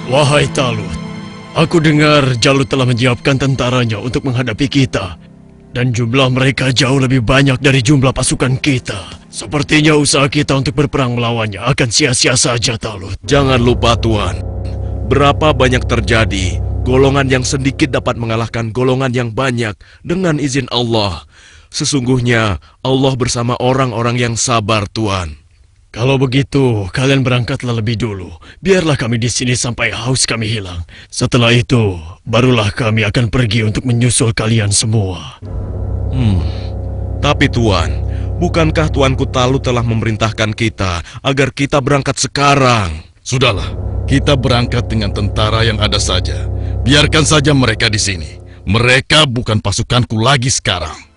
Wahai Talut, aku dengar Jalut telah menyiapkan tentaranya untuk menghadapi kita. Dan jumlah mereka jauh lebih banyak dari jumlah pasukan kita. Sepertinya usaha kita untuk berperang melawannya akan sia-sia saja, Talut. Jangan lupa, Tuan. Berapa banyak terjadi, golongan yang sedikit dapat mengalahkan golongan yang banyak dengan izin Allah. Sesungguhnya Allah bersama orang-orang yang sabar, Tuan. Kalau begitu, kalian berangkatlah lebih dulu. Biarlah kami di sini sampai haus kami hilang. Setelah itu, barulah kami akan pergi untuk menyusul kalian semua. Tapi Tuan, bukankah Tuanku Talut telah memerintahkan kita agar kita berangkat sekarang? Sudahlah, kita berangkat dengan tentara yang ada saja. Biarkan saja mereka di sini. Mereka bukan pasukanku lagi sekarang.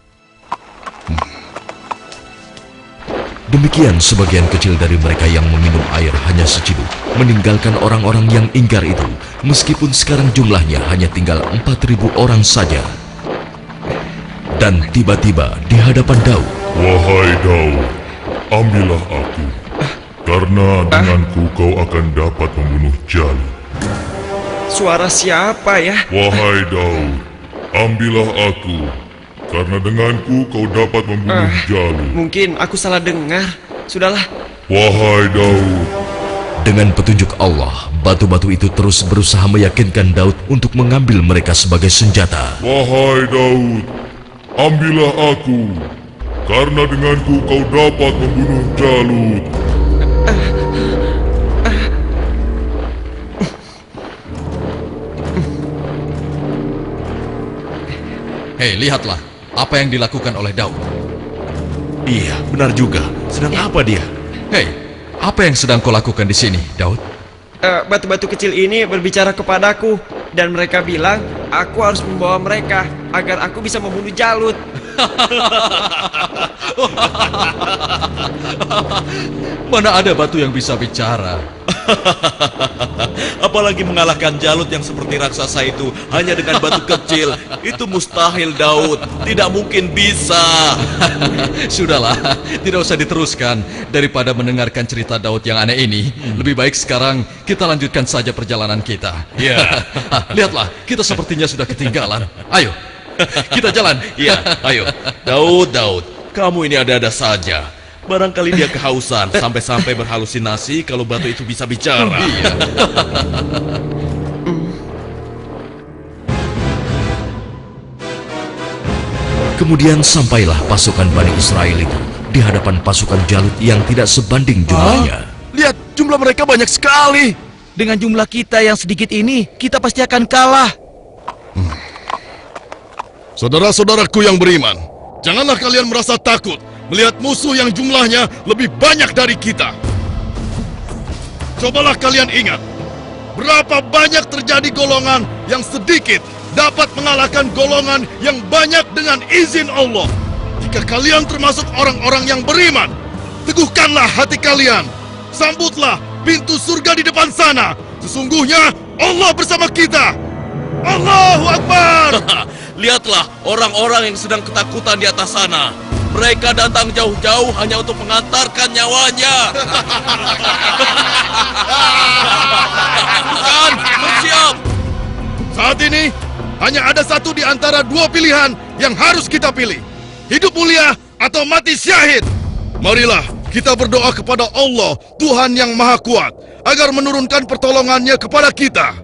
Demikian sebagian kecil dari mereka yang meminum air hanya seciduk, meninggalkan orang-orang yang ingkar itu, meskipun sekarang jumlahnya hanya tinggal 4.000 orang saja. Dan tiba-tiba di hadapan Daud. Wahai Daud, ambillah aku, karena denganku kau akan dapat membunuh Jalut. Suara siapa ya? Wahai Daud, ambillah aku, karena denganku kau dapat membunuh Jalut. Mungkin aku salah dengar. Sudahlah. Wahai Daud. Dengan petunjuk Allah, batu-batu itu terus berusaha meyakinkan Daud untuk mengambil mereka sebagai senjata. Wahai Daud, ambillah aku, karena denganku kau dapat membunuh Jalut. Hei, lihatlah apa yang dilakukan oleh Daud. Iya, benar juga. Sedang apa dia? Hei, apa yang sedang kau lakukan di sini, Daud? Batu-batu kecil ini berbicara kepadaku. Dan mereka bilang, aku harus membawa mereka agar aku bisa membunuh Jalut. Mana ada batu yang bisa bicara? Apalagi mengalahkan Jalut yang seperti raksasa itu hanya dengan batu kecil. Itu mustahil, Daud. Tidak mungkin bisa. Sudahlah, tidak usah diteruskan. Daripada mendengarkan cerita Daud yang aneh ini, lebih baik sekarang kita lanjutkan saja perjalanan kita. Ya. Lihatlah, kita sepertinya sudah ketinggalan. Ayo, kita jalan. Iya, ayo. Daud, kamu ini ada-ada saja. Barangkali dia kehausan sampai-sampai berhalusinasi kalau batu itu bisa bicara. Iya. Kemudian sampailah pasukan Bani Israel itu di hadapan pasukan Jalut yang tidak sebanding jumlahnya. Lihat, jumlah mereka banyak sekali. Dengan jumlah kita yang sedikit ini, kita pasti akan kalah. Saudara-saudaraku yang beriman, janganlah kalian merasa takut melihat musuh yang jumlahnya lebih banyak dari kita. Cobalah kalian ingat, berapa banyak terjadi golongan yang sedikit dapat mengalahkan golongan yang banyak dengan izin Allah. Jika kalian termasuk orang-orang yang beriman, teguhkanlah hati kalian. Sambutlah pintu surga di depan sana. Sesungguhnya Allah bersama kita. Allahu Akbar. Lihatlah orang-orang yang sedang ketakutan di atas sana. Mereka datang jauh-jauh hanya untuk mengantarkan nyawanya. Bukan, bersiap. Saat ini hanya ada satu di antara dua pilihan yang harus kita pilih. Hidup mulia atau mati syahid. Marilah kita berdoa kepada Allah, Tuhan yang Maha Kuat, agar menurunkan pertolongannya kepada kita.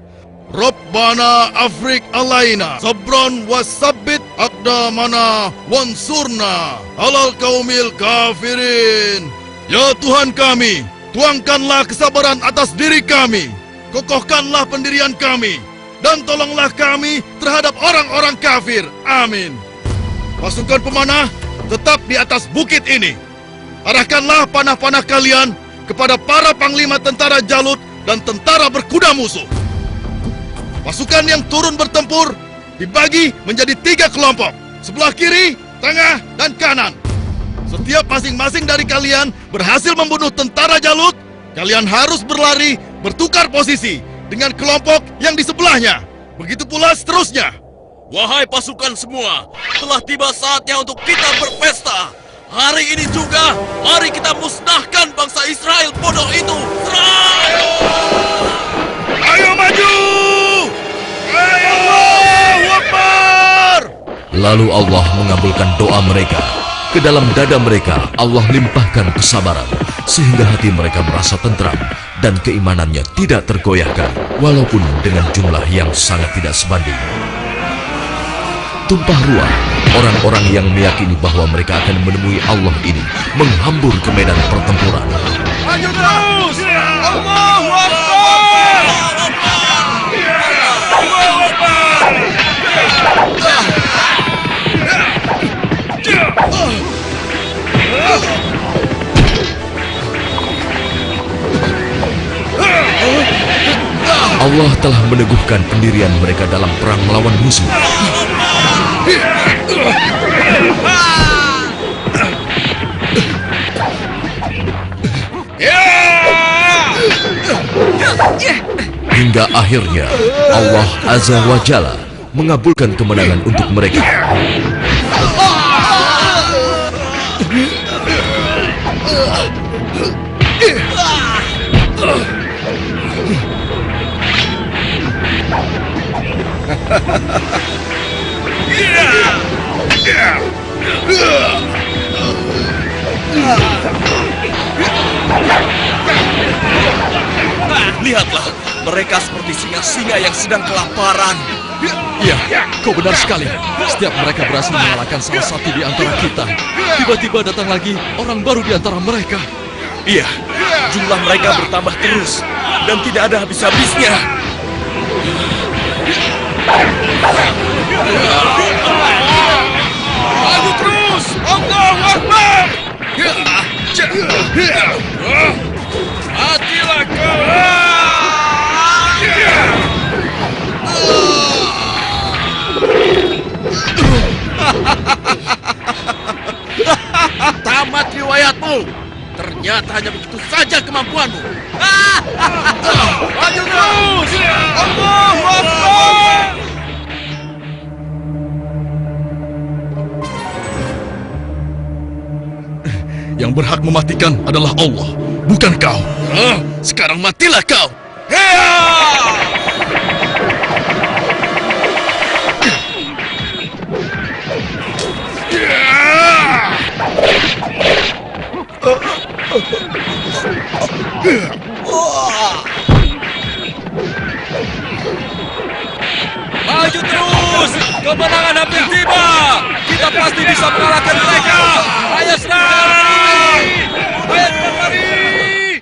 Rabbana afrik alaina sabran wasabbit aqdamana wansurna alal qaumil kafirin. Ya Tuhan kami, tuangkanlah kesabaran atas diri kami, kokohkanlah pendirian kami, dan tolonglah kami terhadap orang-orang kafir. Amin. Pasukan pemanah tetap di atas bukit ini. Arahkanlah panah-panah kalian kepada para panglima tentara Jalut dan tentara berkuda musuh. Pasukan yang turun bertempur dibagi menjadi 3 kelompok. Sebelah kiri, tengah, dan kanan. Setiap masing-masing dari kalian berhasil membunuh tentara Jalut, kalian harus berlari bertukar posisi dengan kelompok yang di sebelahnya. Begitu pula seterusnya. Wahai pasukan semua, telah tiba saatnya untuk kita berpesta. Hari ini juga, mari kita musnahkan bangsa Israel bodoh itu. Serang! Ayo maju! Lalu Allah mengabulkan doa mereka. Ke dalam dada mereka Allah limpahkan kesabaran, sehingga hati mereka merasa tentram dan keimanannya tidak tergoyahkan, walaupun dengan jumlah yang sangat tidak sebanding. Tumpah ruah, orang-orang yang meyakini bahwa mereka akan menemui Allah ini menghambur ke medan pertempuran. Maju terus! Allahu Akbar! Allah telah meneguhkan pendirian mereka dalam perang melawan musuh. Hingga akhirnya Allah Azza wa Jalla mengabulkan kemenangan untuk mereka. Lihatlah, mereka seperti singa-singa yang sedang kelaparan. Ya, kau benar sekali. Setiap mereka berhasil mengalahkan salah satu di antara kita, tiba-tiba datang lagi orang baru di antara mereka. Iya, jumlah mereka bertambah terus dan tidak ada habis-habisnya. Maju terus! Allahu Akbar! Matilah kau! Tamat riwayatmu. Ternyata hanya begitu saja kemampuanmu. Maju terus! Allahu Akbar! Yang berhak mematikan adalah Allah, bukan kau. Sekarang matilah kau. Maju terus! Kemenangan hampir tiba! Kita pasti bisa mengalahkan mereka! Ayo serang! Ayo lari!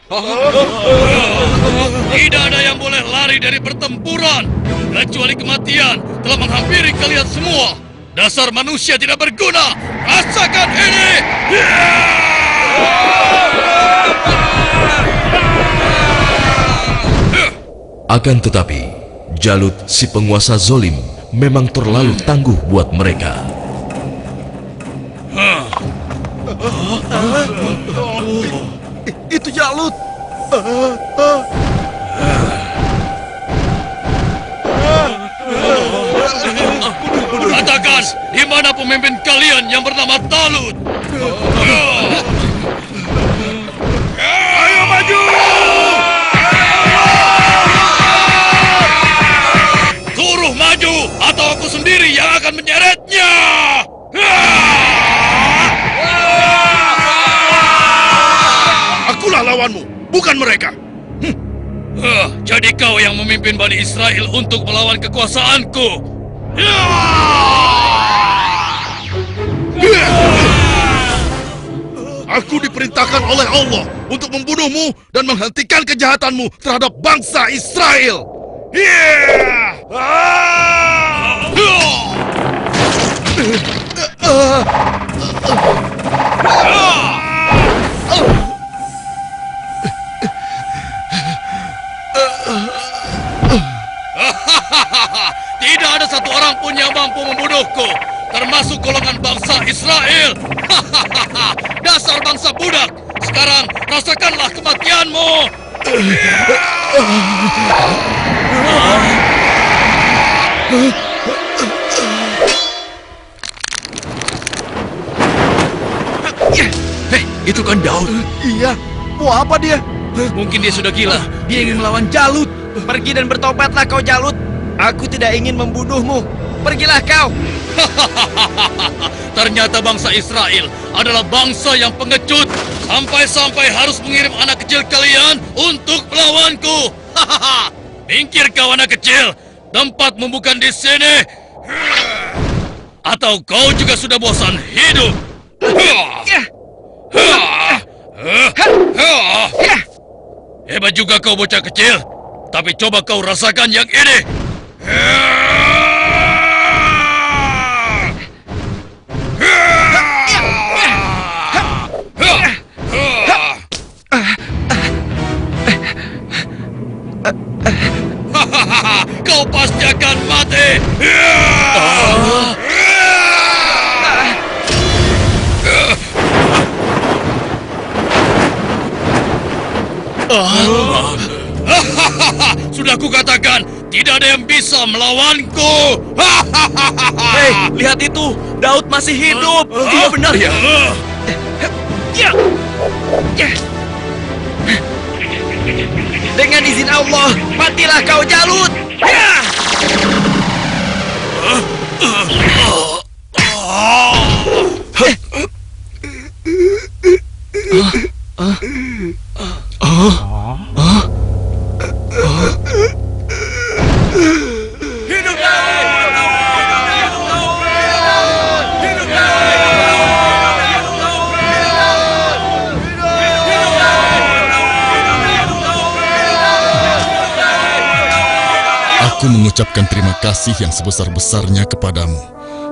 Tidak ada yang boleh lari dari pertempuran, kecuali kematian telah menghampiri kalian semua. Dasar manusia tidak berguna! Rasakan ini! Akan tetapi, Jalut si penguasa zolim memang terlalu tangguh buat mereka. Itu Jalut! Katakan, di mana pemimpin kalian yang bernama Talut? Ayo maju! Suruh maju, atau aku sendiri yang akan menyeretnya! Akulah lawanmu, bukan mereka. Jadi kau yang memimpin Bani Israel untuk melawan kekuasaanku. Aku diperintahkan oleh Allah untuk membunuhmu dan menghentikan kejahatanmu terhadap bangsa Israel. Tidak ada satu orang pun yang mampu membunuhku, termasuk golongan bangsa Israel. Dasar bangsa budak. Sekarang rasakanlah kematianmu. Hei, itu kan Daud. Iya, mau apa dia? Mungkin dia sudah gila. Dia ingin melawan Jalut. Pergi dan bertobatlah kau Jalut. Aku tidak ingin membunuhmu. Pergilah kau. Ternyata bangsa Israel adalah bangsa yang pengecut. Sampai-sampai harus mengirim anak kecil kalian untuk melawanku. Minggir kau anak kecil. Tempatmu bukan di sini. Atau kau juga sudah bosan hidup? Hebat juga kau bocah kecil. Tapi coba kau rasakan yang ini. Kau pasti akan mati. Sudah kukatakan, tidak ada yang bisa melawanku. Hei, lihat itu. Daud masih hidup. Iya benar ya. Dengan izin Allah, matilah kau Jalut. Aku mengucapkan terima kasih yang sebesar-besarnya kepadamu,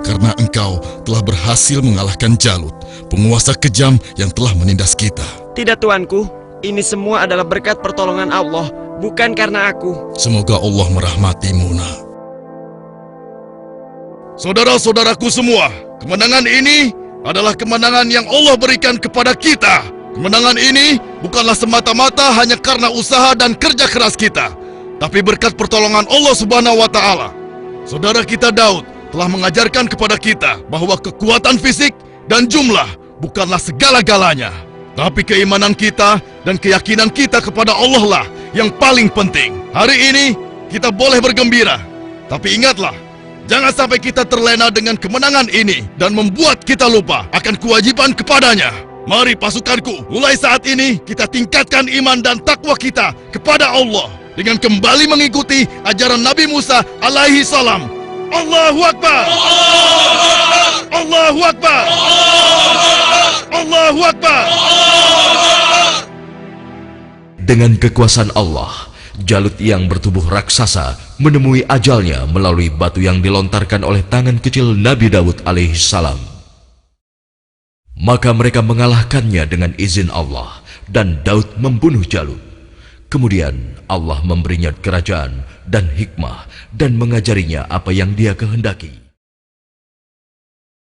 karena engkau telah berhasil mengalahkan Jalut, penguasa kejam yang telah menindas kita. Tidak tuanku, ini semua adalah berkat pertolongan Allah, bukan karena aku. Semoga Allah merahmatimu, nak. Saudara-saudaraku semua, kemenangan ini adalah kemenangan yang Allah berikan kepada kita. Kemenangan ini bukanlah semata-mata hanya karena usaha dan kerja keras kita, tapi berkat pertolongan Allah Subhanahu wa Ta'ala. Saudara kita Daud telah mengajarkan kepada kita bahwa kekuatan fisik dan jumlah bukanlah segala-galanya, tapi keimanan kita dan keyakinan kita kepada Allah lah yang paling penting. Hari ini kita boleh bergembira, tapi ingatlah, jangan sampai kita terlena dengan kemenangan ini dan membuat kita lupa akan kewajiban kepadanya. Mari pasukanku, mulai saat ini kita tingkatkan iman dan takwa kita kepada Allah dengan kembali mengikuti ajaran Nabi Musa alaihi salam. Allahu Akbar! Allahu Akbar! Allahu Akbar! Dengan kekuasaan Allah, Jalut yang bertubuh raksasa menemui ajalnya melalui batu yang dilontarkan oleh tangan kecil Nabi Daud alaihi salam. Maka mereka mengalahkannya dengan izin Allah, dan Daud membunuh Jalut. Kemudian Allah memberinya kerajaan dan hikmah dan mengajarinya apa yang Dia kehendaki.